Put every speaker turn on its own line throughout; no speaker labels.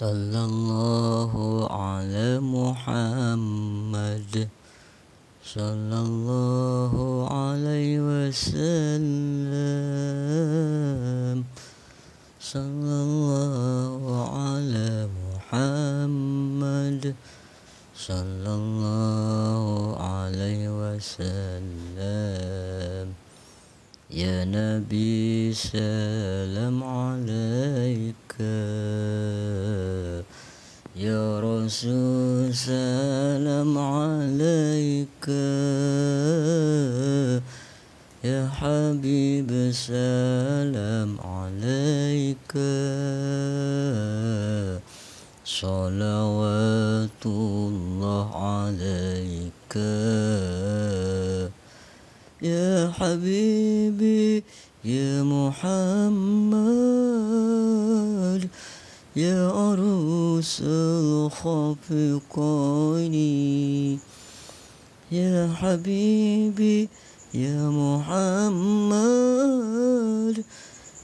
Sallallahu ala Muhammad, sallallahu alaihi wasallam, sallallahu ala Muhammad, sallallahu alaihi wasallam. Ya Nabi salam alaika, ya Rasul salam alaika, ya Habib salam alaika, salawatullah alaika. Ya Habibi, ya Muhammad, ya Arusul Khafiqaini. Ya Habibi, ya Muhammad,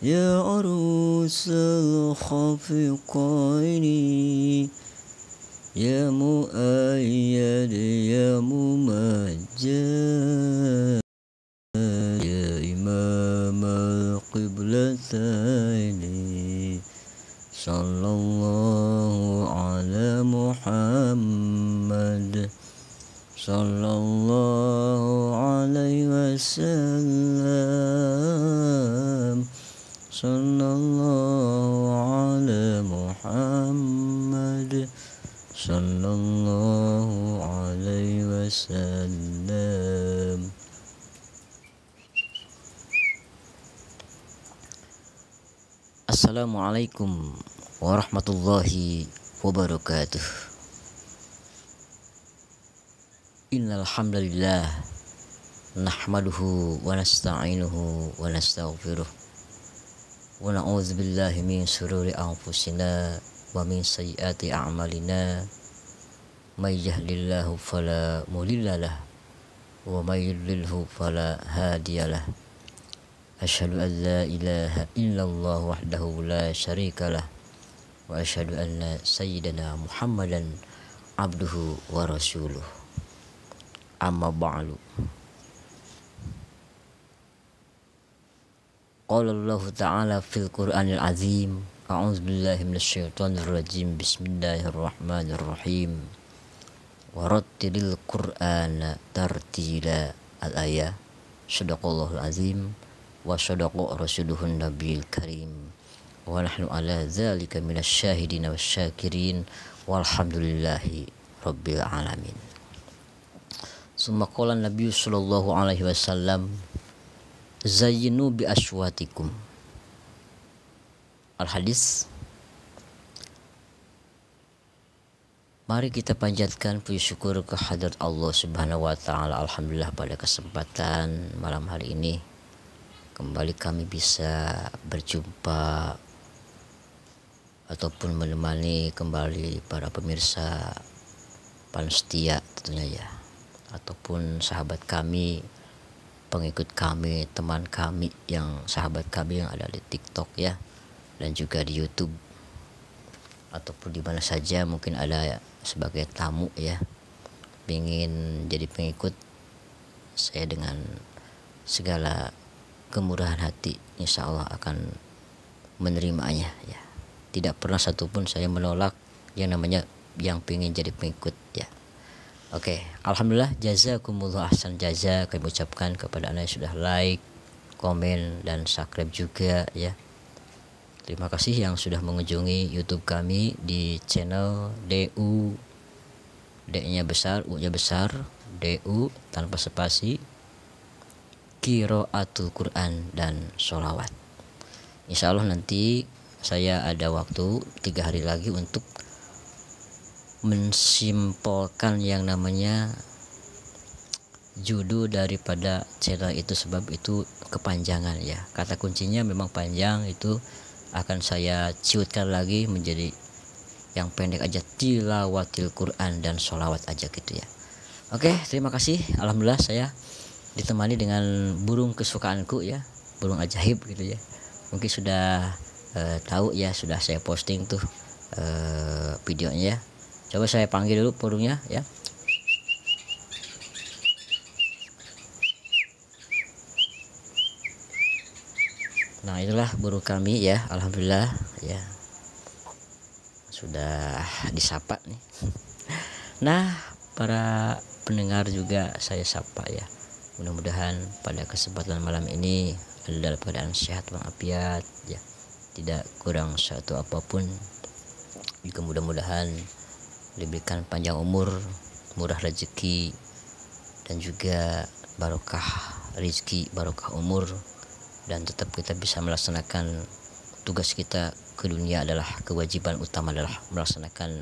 ya Arusul Khafiqaini. Ya Muayyad, ya Mumajjad, ya Imam al-Qiblataini. Sallallahu ala Muhammad, sallallahu alaihi wasallam, sallallahu ala Muhammad, sallallahu alaihi wasallam. Assalamualaikum warahmatullahi wabarakatuh. Innal hamdalillah nahmaduhu wa nasta'inuhu wa nastaghfiruh wa na'udzu billahi min shururi anfusina wa min sayyiati a'malina. May yahdihillahu fala mudhillalah wa may yudlilhu fala hadiyalah. Asyhadu an la ilaha illallah wahdahu la syarikalah wa asyhadu anna sayyidana Muhammadan abduhu wa rasuluh. Amma ba'du. Qala Allah ta'ala fil Qur'anil azim, a'udzu billahi minasyaitonir rajim, bismillahirrahmanirrahim. Warattilil Qur'ana tartila. Al-ayah. Shadaqallahul azim wa shadaqa rasuluhun nabiyil karim wa nahnu ala dzalika minasyahidin wasyakirin walhamdulillahi rabbil alamin. Summa qala Nabi sallallahu alaihi wasallam, zayyinu bi aswatikum. Al-hadis. Mari kita panjatkan puji syukur kehadirat Allah Subhanahu wa taala. Alhamdulillah pada kesempatan malam hari ini kembali kami bisa berjumpa ataupun menemani kembali para pemirsa setia tentunya ya, ataupun sahabat kami, pengikut kami, teman kami, yang sahabat kami yang ada di TikTok ya, dan juga di YouTube ataupun di mana saja mungkin ada sebagai tamu ya, ingin jadi pengikut saya dengan segala kemurahan hati, insya Allah akan menerimanya ya. Tidak pernah satupun saya menolak yang namanya yang pengen jadi pengikut ya. Oke, alhamdulillah, jazakumullah ahsan jaza kami ucapkan kepada anda yang sudah like, komen, dan subscribe juga ya. Terima kasih yang sudah mengunjungi YouTube kami di channel DU, D-nya besar, U-nya besar, DU tanpa spasi, Qiraatul Quran dan sholawat. Insya Allah nanti saya ada waktu 3 hari lagi untuk mensimpulkan yang namanya judul daripada channel itu, sebab itu kepanjangan ya. Kata kuncinya memang panjang, itu akan saya ciutkan lagi menjadi yang pendek aja, tilawatil Quran dan sholawat aja gitu ya. Oke, terima kasih. Alhamdulillah saya ditemani dengan burung kesukaanku ya, burung ajaib gitu ya. Mungkin sudah tahu ya, sudah saya posting tuh videonya ya. Coba saya panggil dulu burungnya ya. Nah itulah burung kami ya, alhamdulillah ya sudah disapa nih. Nah para pendengar juga saya sapa ya, mudah-mudahan pada kesempatan malam ini adalah dalam keadaan sehat walafiat ya, tidak kurang satu apapun. Juga mudah-mudahan diberikan panjang umur, murah rezeki, dan juga barokah rezeki, barokah umur, dan tetap kita bisa melaksanakan tugas kita ke dunia. Adalah kewajiban utama adalah melaksanakan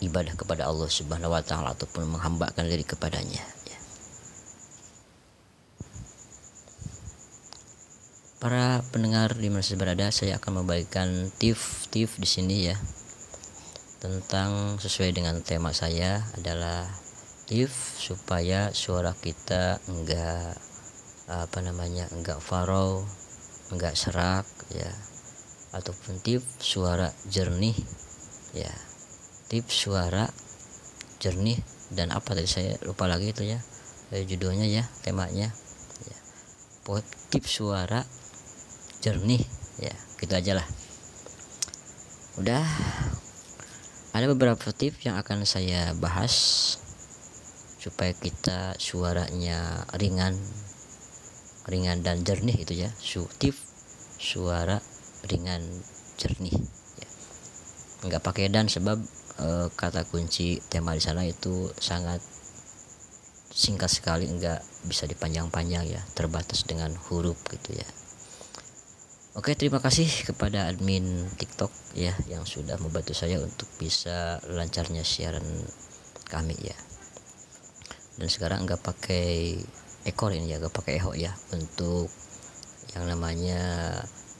ibadah kepada Allah Subhanahu wa taala ataupun menghambakan diri kepadanya ya. Para pendengar di mana saja berada, saya akan membagikan tips di sini ya, tentang sesuai dengan tema saya adalah tips supaya suara kita enggak enggak faro, enggak serak ya, ataupun tips suara jernih ya. Tips suara jernih dan apa tadi saya lupa lagi itu ya, judulnya ya, temanya ya. Tips suara jernih ya, gitu aja lah. Udah, ada beberapa tips yang akan saya bahas supaya kita suaranya ringan dan jernih itu ya. Tips suara ringan jernih ya. Enggak pakai dan, sebab kata kunci tema di sana itu sangat singkat sekali, enggak bisa dipanjang-panjang ya, terbatas dengan huruf gitu ya. Oke, terima kasih kepada admin TikTok ya yang sudah membantu saya untuk bisa lancarnya siaran kami ya. Dan sekarang enggak pakai ekor ini ya, enggak pakai eho ya, untuk yang namanya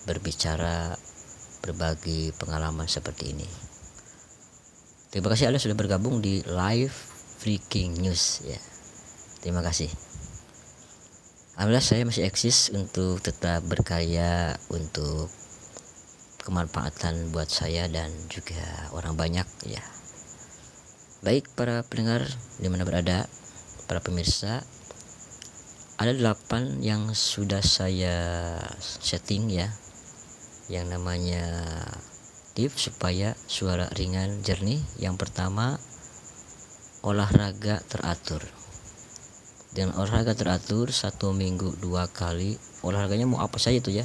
berbicara, berbagi pengalaman seperti ini. Terima kasih Anda sudah bergabung di live Breaking News ya. Terima kasih. Alhamdulillah saya masih eksis untuk tetap berkarya untuk kemanfaatan buat saya dan juga orang banyak ya. Baik para pendengar di mana berada, para pemirsa, ada 8 yang sudah saya setting ya, yang namanya tips supaya suara ringan jernih. Yang pertama, olahraga teratur. Dengan olahraga teratur 1 minggu 2 kali, olahraganya mau apa saja itu ya,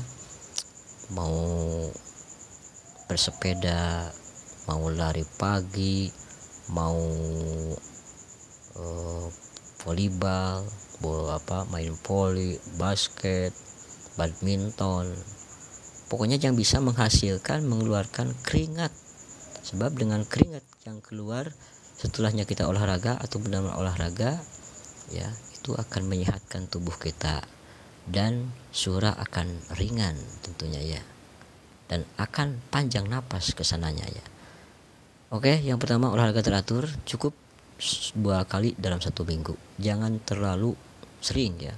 mau bersepeda, mau lari pagi, mau volleyball, main voli, basket, badminton, pokoknya yang bisa menghasilkan, mengeluarkan keringat. Sebab dengan keringat yang keluar setelahnya kita olahraga atau dalam olahraga ya, itu akan menyehatkan tubuh kita dan suara akan ringan tentunya ya, dan akan panjang napas kesananya ya. Oke, yang pertama olahraga teratur, cukup 2 kali dalam 1 minggu, jangan terlalu sering ya.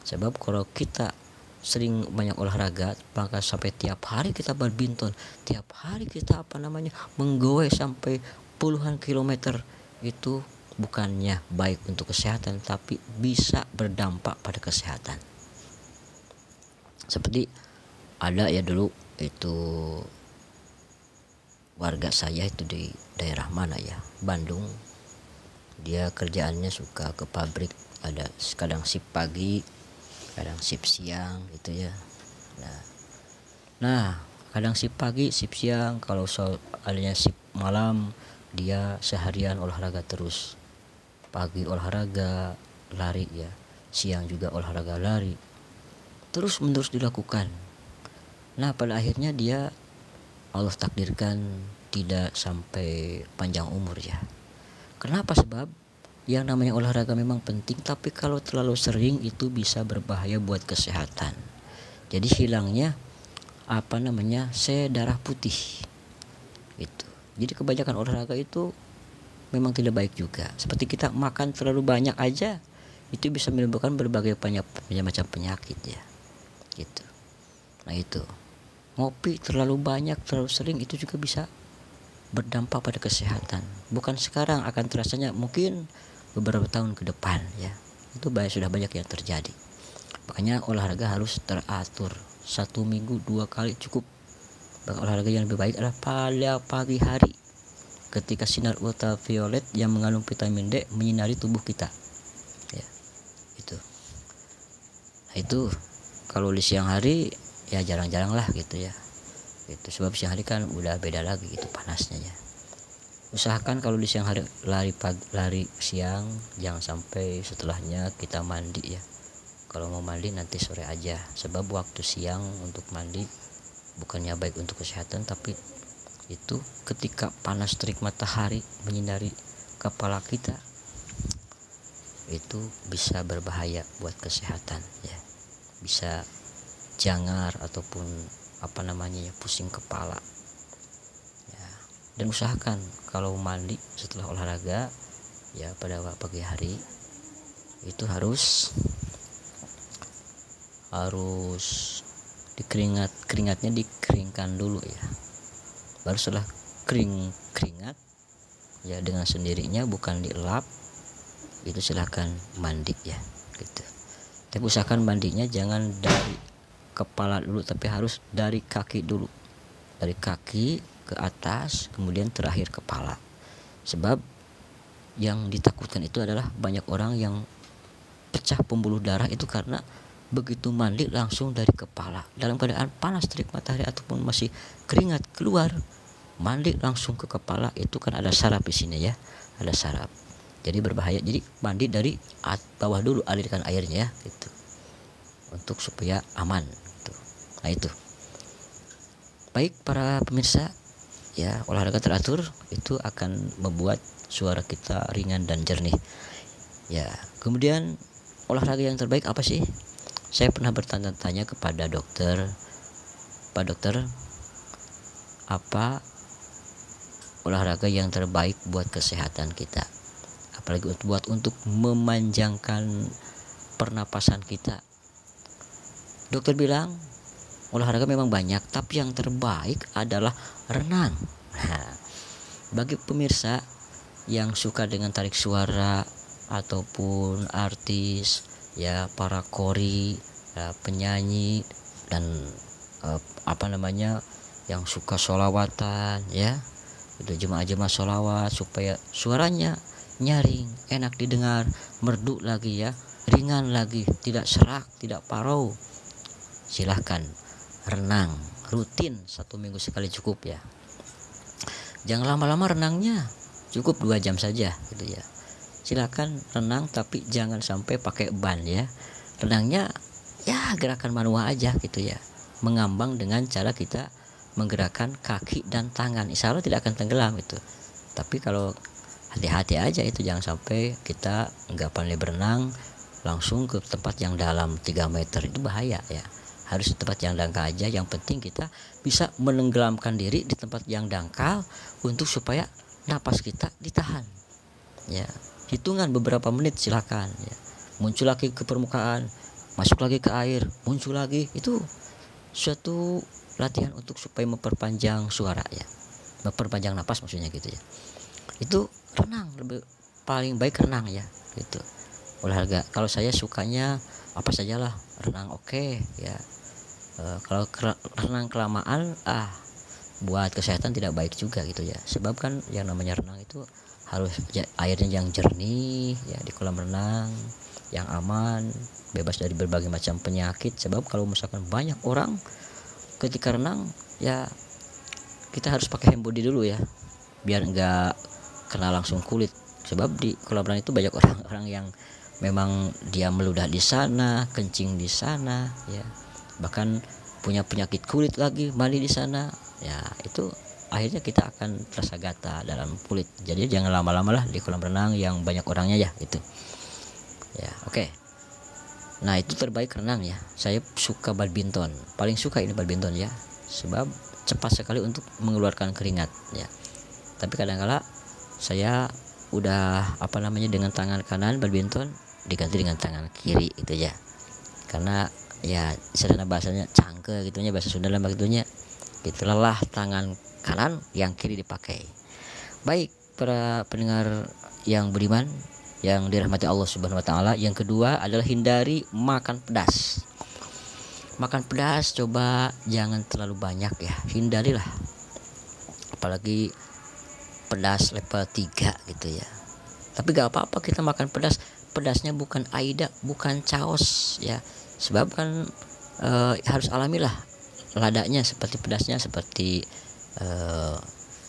Sebab kalau kita sering banyak olahraga, maka sampai tiap hari kita badminton, tiap hari kita menggoes sampai puluhan kilometer, itu bukannya baik untuk kesehatan, tapi bisa berdampak pada kesehatan. Seperti ada ya dulu itu warga saya itu di daerah mana ya, Bandung, dia kerjaannya suka ke pabrik, ada kadang shift pagi, kadang shift siang gitu ya. Nah kadang shift pagi, shift siang, kalau adanya shift malam, dia seharian olahraga terus. Pagi olahraga lari ya, siang juga olahraga lari, terus menerus dilakukan. Nah pada akhirnya dia, Allah takdirkan tidak sampai panjang umur ya. Kenapa? Sebab yang namanya olahraga memang penting, tapi kalau terlalu sering itu bisa berbahaya buat kesehatan. Jadi hilangnya sel darah putih itu. Jadi kebanyakan olahraga itu memang tidak baik juga. Seperti kita makan terlalu banyak aja itu bisa menimbulkan berbagai macam penyakit ya gitu. Nah itu, ngopi terlalu banyak, terlalu sering itu juga bisa berdampak pada kesehatan. Bukan sekarang, akan terasanya mungkin beberapa tahun ke depan ya. Itu sudah banyak yang terjadi. Makanya olahraga harus teratur. 1 minggu 2 kali cukup. Bahkan olahraga yang lebih baik adalah pada pagi hari, ketika sinar ultraviolet yang mengandung vitamin D menyinari tubuh kita ya itu. Nah itu kalau di siang hari ya jarang-jarang lah gitu ya. Itu sebab siang hari kan udah beda lagi gitu panasnya ya. Usahakan kalau di siang hari lari siang, jangan sampai setelahnya kita mandi ya. Kalau mau mandi nanti sore aja, sebab waktu siang untuk mandi bukannya baik untuk kesehatan, tapi itu ketika panas terik matahari menyinari kepala kita, itu bisa berbahaya buat kesehatan ya. Bisa jangar ataupun pusing kepala ya. Dan usahakan kalau mandi setelah olahraga ya pada pagi hari itu harus keringatnya dikeringkan dulu ya. Baru setelah keringat ya dengan sendirinya, bukan dielap, itu silahkan mandi ya gitu. Tapi usahakan mandinya jangan dari kepala dulu, tapi harus dari kaki dulu, dari kaki ke atas kemudian terakhir kepala. Sebab yang ditakutkan itu adalah banyak orang yang pecah pembuluh darah itu karena begitu mandi langsung dari kepala dalam keadaan panas terik matahari ataupun masih keringat keluar, mandi langsung ke kepala, itu kan ada saraf di sini ya, ada saraf, jadi berbahaya. Jadi mandi dari bawah dulu, alirkan airnya ya gitu, untuk supaya aman gitu. Nah itu baik para pemirsa ya, olahraga teratur itu akan membuat suara kita ringan dan jernih ya. Kemudian olahraga yang terbaik apa sih? Saya pernah bertanya-tanya kepada dokter, Pak dokter, apa olahraga yang terbaik buat kesehatan kita, apalagi untuk memanjangkan pernapasan kita? Dokter bilang olahraga memang banyak, tapi yang terbaik adalah renang. Nah, bagi pemirsa yang suka dengan tarik suara ataupun artis ya, para kori ya, penyanyi dan yang suka sholawatan ya, itu jemaah-jemaah sholawat supaya suaranya nyaring, enak didengar, merdu lagi ya, ringan lagi, tidak serak, tidak parau, silahkan renang rutin 1 minggu sekali cukup ya. Jangan lama-lama renangnya, cukup 2 jam saja gitu ya. Silakan renang, tapi jangan sampai pakai ban ya. Renangnya ya gerakan manual aja gitu ya, mengambang dengan cara kita menggerakkan kaki dan tangan, insya Allah tidak akan tenggelam itu. Tapi kalau hati-hati aja itu, jangan sampai kita nggak pandai berenang langsung ke tempat yang dalam 3 meter, itu bahaya ya. Harus di tempat yang dangkal aja. Yang penting kita bisa menenggelamkan diri di tempat yang dangkal untuk supaya napas kita ditahan ya. Hitungan beberapa menit silakan ya. Muncul lagi ke permukaan, masuk lagi ke air, muncul lagi. Itu suatu latihan untuk supaya memperpanjang suara ya, memperpanjang napas maksudnya gitu ya. Itu renang, paling baik renang ya gitu. Olahraga kalau saya sukanya apa sajalah, renang oke ya. Kalau renang kelamaan buat kesehatan tidak baik juga gitu ya. Sebab kan yang namanya renang itu harus airnya yang jernih ya, di kolam renang yang aman, bebas dari berbagai macam penyakit. Sebab kalau misalkan banyak orang ketika renang ya, kita harus pakai hand body dulu ya, biar enggak kena langsung kulit. Sebab di kolam renang itu banyak orang-orang yang memang dia meludah di sana, kencing di sana ya, bahkan punya penyakit kulit lagi, mandi di sana ya. Itu akhirnya kita akan terasa gatal dalam kulit. Jadi jangan lama-lama lah di kolam renang yang banyak orangnya ya itu ya. Oke. Nah itu terbaik renang ya. Saya suka badminton, paling suka ini badminton ya, sebab cepat sekali untuk mengeluarkan keringat ya. Tapi kadang-kala saya udah dengan tangan kanan badminton diganti dengan tangan kiri gitu ya, karena ya sederhana bahasanya cangke gitunya, bahasa Sunda lah begitunya gitu, lelah tangan kanan yang kiri dipakai. Baik para pendengar yang beriman yang dirahmati Allah Subhanahu wa taala, yang kedua adalah hindari makan pedas. Makan pedas coba jangan terlalu banyak ya, hindarilah, apalagi pedas level 3 gitu ya. Tapi gak apa-apa kita makan pedas, pedasnya bukan Aida, bukan Chaos ya, sebab kan harus alamilah ladanya, seperti pedasnya seperti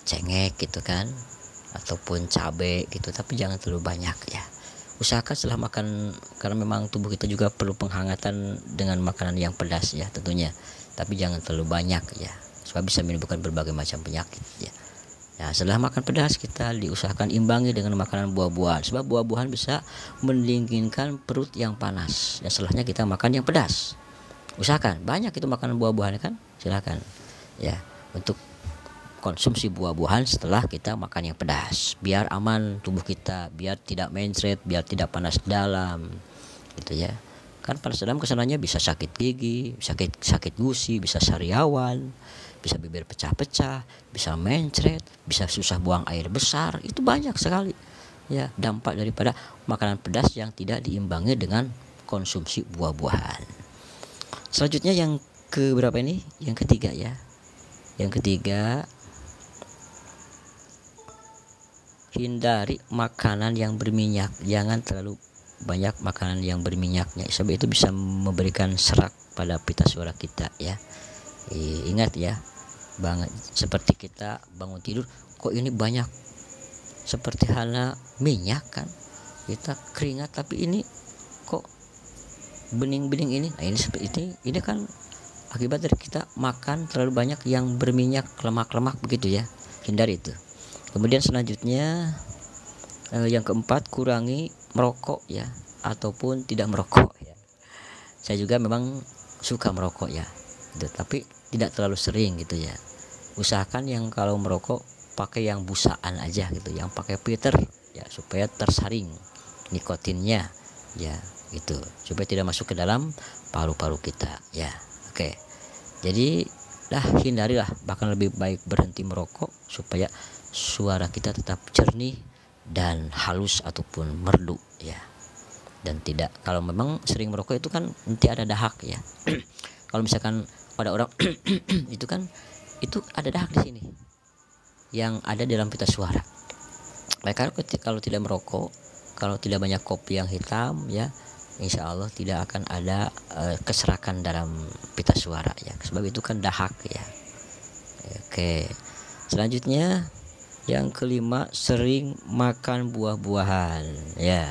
cengek gitu kan, ataupun cabai gitu, tapi jangan terlalu banyak ya. Usahakan setelah makan, karena memang tubuh kita juga perlu penghangatan dengan makanan yang pedas ya tentunya, tapi jangan terlalu banyak ya, sebab bisa menimbulkan berbagai macam penyakit ya. Nah, setelah makan pedas kita diusahakan imbangi dengan makanan buah-buahan, sebab buah-buahan bisa mendinginkan perut yang panas. Dan setelahnya kita makan yang pedas. Usahakan banyak itu makanan buah-buahan kan, silakan ya untuk konsumsi buah-buahan setelah kita makan yang pedas, biar aman tubuh kita, biar tidak mencret, biar tidak panas dalam gitu ya. Kan panas dalam kesananya bisa sakit gigi, sakit gusi, bisa sariawan, bisa bibir pecah-pecah, bisa mencret, bisa susah buang air besar. Itu banyak sekali ya dampak daripada makanan pedas yang tidak diimbangi dengan konsumsi buah-buahan. Selanjutnya yang ke berapa ini? Yang ketiga ya. Yang ketiga, hindari makanan yang berminyak. Jangan terlalu banyak makanan yang berminyaknya, sebab itu bisa memberikan serak pada pita suara kita ya. Ingat ya, banget seperti kita bangun tidur, kok ini banyak seperti halnya minyak kan, kita keringat tapi ini kok bening-bening ini. Nah, ini seperti ini kan akibat dari kita makan terlalu banyak yang berminyak, lemak-lemak begitu ya. Hindari itu. Kemudian selanjutnya yang keempat, kurangi merokok ya, ataupun tidak merokok ya. Saya juga memang suka merokok ya, tapi tidak terlalu sering gitu ya. Usahakan yang kalau merokok pakai yang busaan aja gitu, yang pakai filter ya, supaya tersaring nikotinnya ya gitu, supaya tidak masuk ke dalam paru-paru kita ya. Oke, jadi hindarilah, bahkan lebih baik berhenti merokok supaya suara kita tetap jernih dan halus ataupun merdu ya. Dan tidak, kalau memang sering merokok itu kan nanti ada dahak ya. Kalau misalkan pada orang itu kan itu ada dahak di sini yang ada dalam pita suara. Mereka kalau tidak merokok, kalau tidak banyak kopi yang hitam ya, insya Allah tidak akan ada keserakan dalam pita suara ya, sebab itu kan dahak ya. Oke, selanjutnya yang kelima, sering makan buah-buahan ya.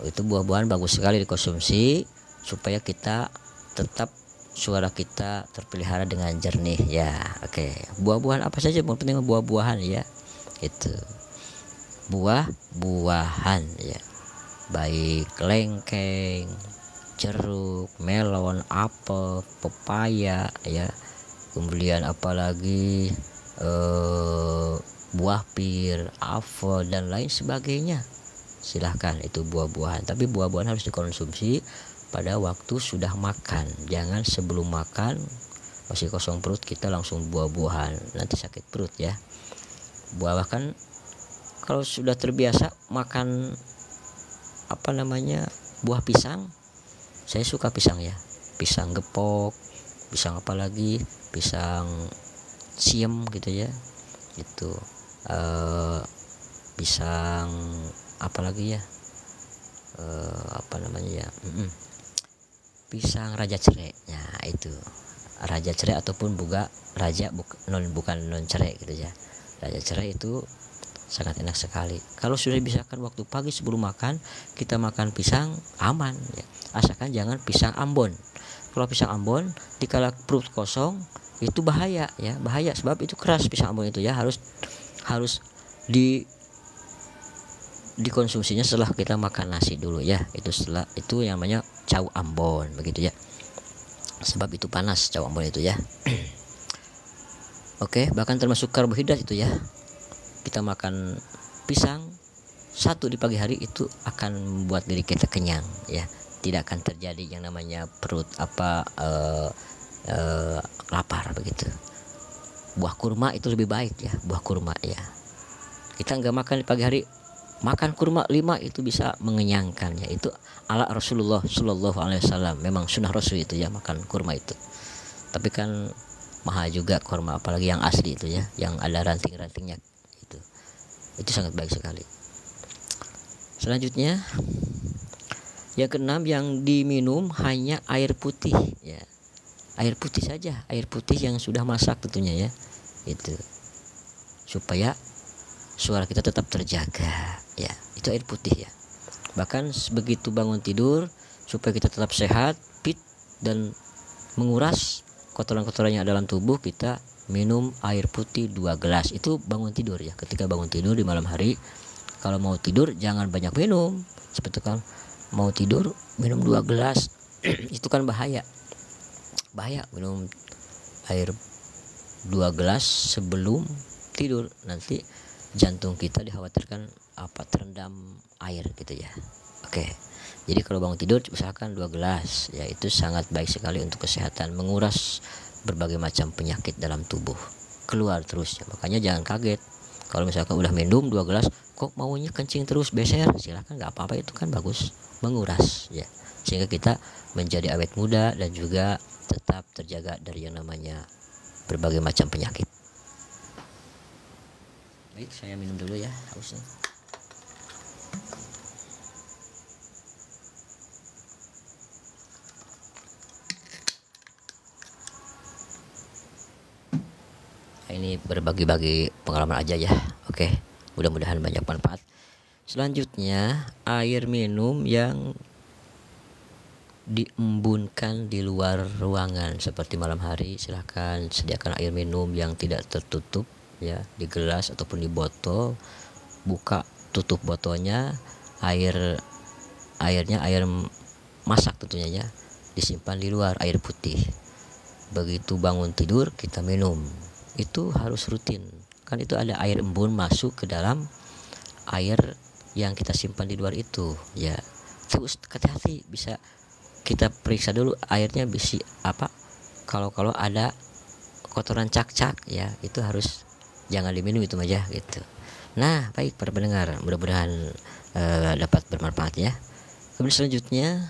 Itu buah-buahan bagus sekali dikonsumsi supaya kita tetap suara kita terpelihara dengan jernih ya. Oke, buah-buahan apa saja, yang penting buah-buahan ya. Itu buah-buahan ya, baik lengkeng, jeruk, melon, apel, pepaya ya. Kemudian apalagi buah pir, apel dan lain sebagainya. Silahkan itu buah-buahan, tapi buah-buahan harus dikonsumsi pada waktu sudah makan. Jangan sebelum makan masih kosong perut kita langsung buah-buahan, nanti sakit perut ya. Bahkan kalau sudah terbiasa makan buah pisang, saya suka pisang ya, pisang gepok, pisang apalagi, pisang siem gitu ya, itu pisang apalagi ya, pisang raja cerai. Nah, itu raja cerai ataupun bukan non cerai gitu ya. Raja cerai itu sangat enak sekali. Kalau sudah dibisakan waktu pagi sebelum makan, kita makan pisang aman ya. Asalkan jangan pisang Ambon. Kalau pisang Ambon dikala perut kosong itu bahaya ya, bahaya sebab itu keras pisang Ambon itu ya, harus dikonsumsinya setelah kita makan nasi dulu ya. Itu setelah itu yang namanya cau Ambon begitu ya, sebab itu panas cau Ambon itu ya. Oke, bahkan termasuk karbohidrat itu ya. Kita makan pisang satu di pagi hari itu akan membuat diri kita kenyang ya, tidak akan terjadi yang namanya perut lapar begitu. Buah kurma itu lebih baik ya, buah kurma ya. Kita nggak makan di pagi hari, makan kurma 5 itu bisa mengenyangkan ya. Itu ala Rasulullah Shallallahu Alaihi Wasallam, memang sunnah Rasul itu ya makan kurma itu. Tapi kan mahal juga kurma, apalagi yang asli itu ya, yang ada ranting-rantingnya itu sangat baik sekali. Selanjutnya yang keenam, yang diminum hanya air putih ya, air putih saja, air putih yang sudah masak tentunya ya, itu supaya suara kita tetap terjaga ya, itu air putih ya. Bahkan begitu bangun tidur, supaya kita tetap sehat, fit, dan menguras kotoran-kotoran yang ada dalam tubuh, kita minum air putih 2 gelas. Itu bangun tidur ya, ketika bangun tidur di malam hari. Kalau mau tidur jangan banyak minum, seperti kan mau tidur minum 2 gelas itu kan bahaya minum air 2 gelas sebelum tidur, nanti jantung kita dikhawatirkan terendam air gitu ya. Oke, jadi kalau bangun tidur usahakan 2 gelas ya, itu sangat baik sekali untuk kesehatan, menguras berbagai macam penyakit dalam tubuh keluar terus ya. Makanya jangan kaget kalau misalkan udah minum 2 gelas kok maunya kencing terus, beser, silahkan, nggak apa-apa, itu kan bagus, menguras ya, sehingga kita menjadi awet muda dan juga tetap terjaga dari yang namanya berbagai macam penyakit. Baik, saya minum dulu ya hausnya. Ini berbagi-bagi pengalaman aja ya. Oke, mudah-mudahan banyak manfaat. Selanjutnya, air minum yang diembunkan di luar ruangan seperti malam hari, silahkan sediakan air minum yang tidak tertutup ya, di gelas ataupun di botol. Buka tutup botolnya, airnya air masak tentunya ya, disimpan di luar, air putih. Begitu bangun tidur kita minum, itu harus rutin, kan itu ada air embun masuk ke dalam air yang kita simpan di luar itu ya. Terus hati-hati, bisa kita periksa dulu airnya bisi kalau ada kotoran cak-cak ya, itu harus jangan diminum itu aja gitu. Nah, baik para pendengar, mudah-mudahan dapat bermanfaat ya. Kemudian selanjutnya,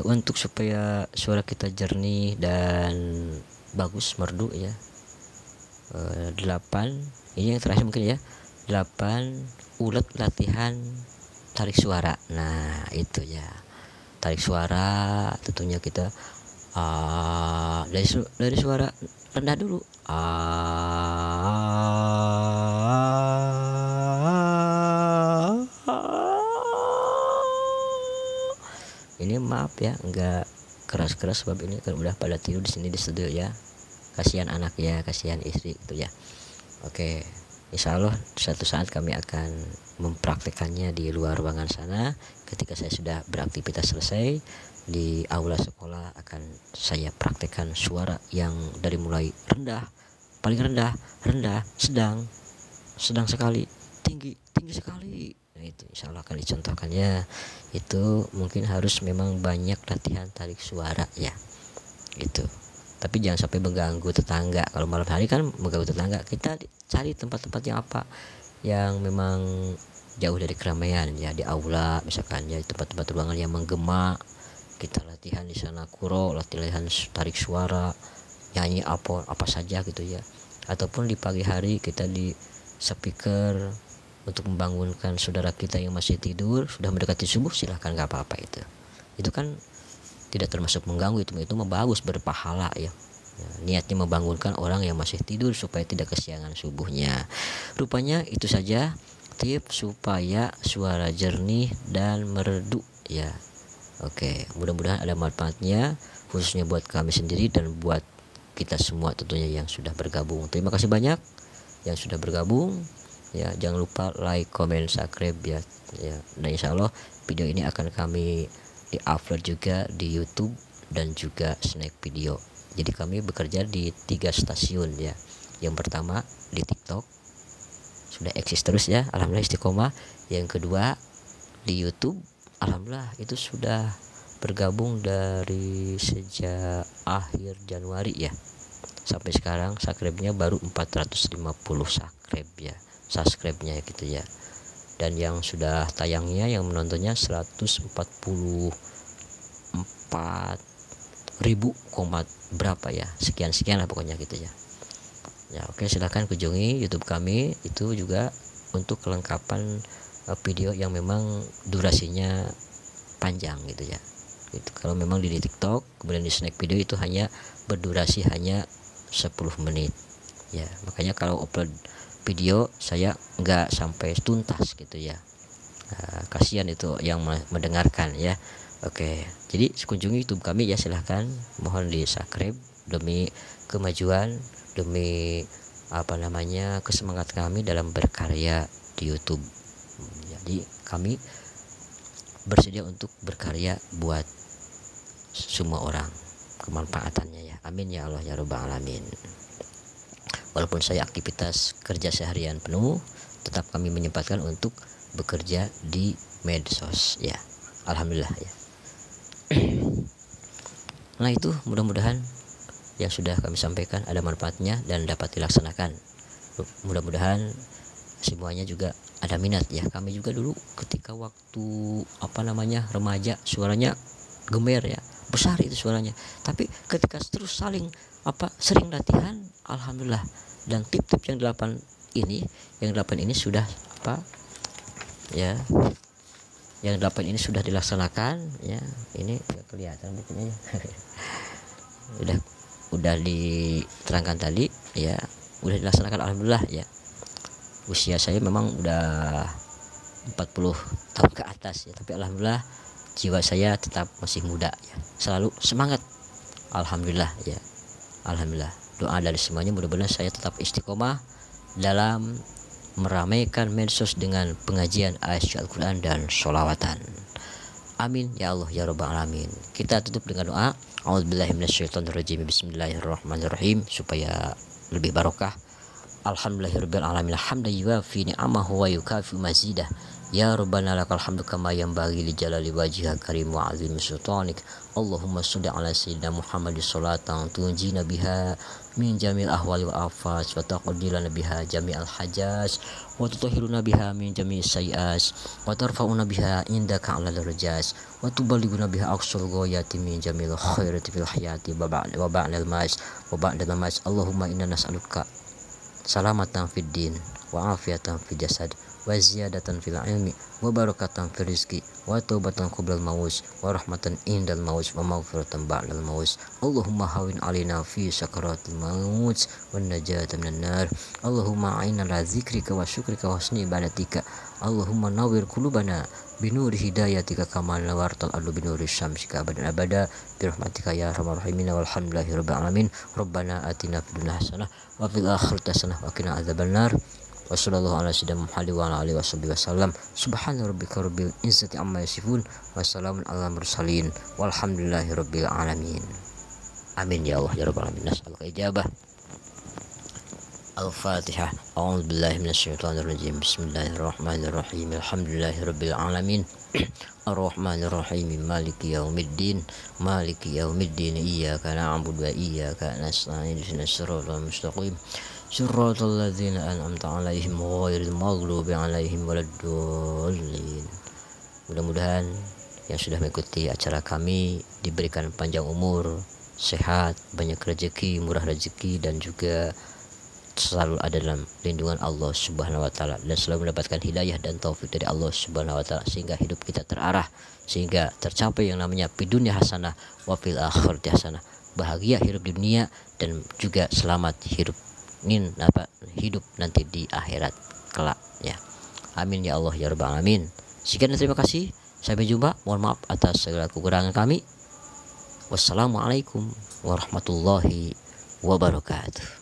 untuk supaya suara kita jernih dan bagus, merdu ya, 8, ini yang terakhir mungkin ya, 8 ulet latihan tarik suara. Nah itu ya, tarik suara tentunya kita dari suara rendah dulu, ini maaf ya enggak keras-keras, sebab ini kan udah pada tidur di sini di studio ya, kasihan anak ya, kasihan istri itu ya. Oke, insya Allah suatu saat kami akan mempraktekannya di luar ruangan sana. Ketika saya sudah beraktivitas selesai di aula sekolah, akan saya praktekkan suara yang dari mulai rendah, paling rendah, sedang sekali, tinggi sekali. Nah, itu insya Allah akan dicontohkannya. Itu mungkin harus memang banyak latihan tarik suara ya, gitu. Tapi jangan sampai mengganggu tetangga. Kalau malam hari kan mengganggu tetangga, kita cari tempat-tempat yang memang jauh dari keramaian ya, di aula misalkan ya, tempat-tempat ruangan yang menggema, kita latihan di sana, latihan tarik suara, nyanyi apa saja gitu ya. Ataupun di pagi hari kita di speaker untuk membangunkan saudara kita yang masih tidur, sudah mendekati subuh, silahkan, nggak apa-apa itu kan tidak termasuk mengganggu, itu bagus, berpahala ya. Niatnya membangunkan orang yang masih tidur supaya tidak kesiangan subuhnya. Rupanya itu saja tips supaya suara jernih dan merdu ya. Oke, mudah-mudahan ada manfaatnya, khususnya buat kami sendiri dan buat kita semua tentunya yang sudah bergabung. Terima kasih banyak yang sudah bergabung ya. Jangan lupa like, comment, subscribe ya. Nah insya Allah video ini akan kami di-upload juga di YouTube dan juga snack video. Jadi kami bekerja di 3 stasiun ya. Yang pertama di TikTok, sudah eksis terus ya, alhamdulillah istiqomah. Yang kedua di YouTube, alhamdulillah itu sudah bergabung dari sejak akhir Januari ya, sampai sekarang subscribe-nya baru 450 subscribe-nya gitu ya. Dan yang sudah tayangnya, yang menontonnya 144 ribu berapa ya, sekian lah pokoknya gitu ya. Ya oke, silahkan kunjungi YouTube kami, itu juga untuk kelengkapan video yang memang durasinya panjang gitu ya. Itu kalau memang di TikTok kemudian di snack video itu hanya berdurasi hanya 10 menit ya, makanya kalau upload video saya nggak sampai tuntas gitu ya. Kasihan itu yang mendengarkan ya. Oke, jadi kunjungi YouTube kami ya, silahkan, mohon di subscribe demi kemajuan, demi kesemangat kami dalam berkarya di YouTube. Jadi kami bersedia untuk berkarya buat semua orang, kemanfaatannya ya. Amin ya Allah ya rabbal alamin. Walaupun saya aktivitas kerja seharian penuh, tetap kami menyempatkan untuk bekerja di medsos ya, alhamdulillah ya. Nah itu mudah-mudahan yang sudah kami sampaikan ada manfaatnya dan dapat dilaksanakan. Mudah-mudahan semuanya juga ada minat ya. Kami juga dulu ketika waktu remaja, suaranya gemer ya, besar itu suaranya. Tapi ketika terus sering latihan, alhamdulillah. Dan tip-tip yang 8 ini sudah yang 8 ini sudah dilaksanakan ya. Ini nggak kelihatan bukunya ya. udah diterangkan tadi ya, udah dilaksanakan alhamdulillah ya. Usia saya memang udah 40 tahun ke atas ya, tapi alhamdulillah jiwa saya tetap masih muda ya, selalu semangat, alhamdulillah ya. Alhamdulillah, doa dari semuanya, mudah-mudahan saya tetap istiqomah dalam meramaikan medsos dengan pengajian ayat Al-Quran dan sholawatan. Amin ya Allah ya rabbal alamin. Kita tutup dengan doa. A'udzubillahi minasyaitonirrajim. Bismillahirrahmanirrahim, supaya lebih barokah. Alhamdulillahirabbil alamin, hamdan yuwafi ni'amahu wa yukafi mazidah. Ya Rabbana lakal hamdu kama yanbaghi li jalali wajhika karim wa azim sultanik. Allahumma sholli ala sayyidina Muhammad sholatan tunjina biha min jamil ahwali wa afas wa taqdilana biha jami'al hajaj wa tutahhiruna biha min jami'is sayi'as wa tarfa'una biha indaka 'alal darajat wa tuballighuna biha aqsal ghayati min jamil khairati fil hayati wa ba'dal maut. Allahumma inna nas'aluka salamatan fid din wa afiyatan fil jasad wa ziyadatan fil ilmi wa barakatan fil rizqi wa taubatan qoblal maut wa rahmatan indal maut wa maghfiratan ba'dal maut. Allahumma hawin alina fi sakaratil maut wa najatan minan nar. Allahumma a'inna ala zikrika wa syukrika wa husni ibadatika. Allahumma nawwir qulubana binuri hidayatika kama nawartal ardu binuri syamsika abadan abada bi rahmatika ya arhamar rahimin. Walhamdulillahi rabbil alamin. Rabbana atina fid dunya hasanah wa fil akhirati hasanah wa qina adzabannar. Wassallallahu ala sayyidina Muhammad wa ala alihi wasallam. Subhana rabbika rabbil izzati amma yasifun wa salamun alal mursalin walhamdulillahi rabbil alamin. Amin ya Allah ya rabbal alamin. Nas'aluka ijabah. Al-Fatihah. A'udzu billahi minasyaitonir rajim. Bismillahirrahmanirrahim. Alhamdulillahi rabbil alamin. Ar-Rahmanir Rahim. Maliki yaumiddin. Iyyaka na'budu wa iyyaka nasta'in. Ihdinas siratal mustaqim. Siratal ladzina an'amta 'alaihim ghairil maghdubi 'alaihim waladdallin. Mudah-mudahan yang sudah mengikuti acara kami diberikan panjang umur, sehat, banyak rezeki, murah rezeki, dan juga selalu ada dalam lindungan Allah Subhanahu wa taala, dan selalu mendapatkan hidayah dan taufik dari Allah Subhanahu wa taala, sehingga hidup kita terarah, sehingga tercapai yang namanya fidunya hasanah wa fil akhirati hasanah. Bahagia hidup di dunia dan juga selamat hidup nanti di akhirat kelak ya. Amin ya Allah ya rabbal alamin. Sekian dan terima kasih. Sampai jumpa. Mohon maaf atas segala kekurangan kami. Wassalamualaikum warahmatullahi wabarakatuh.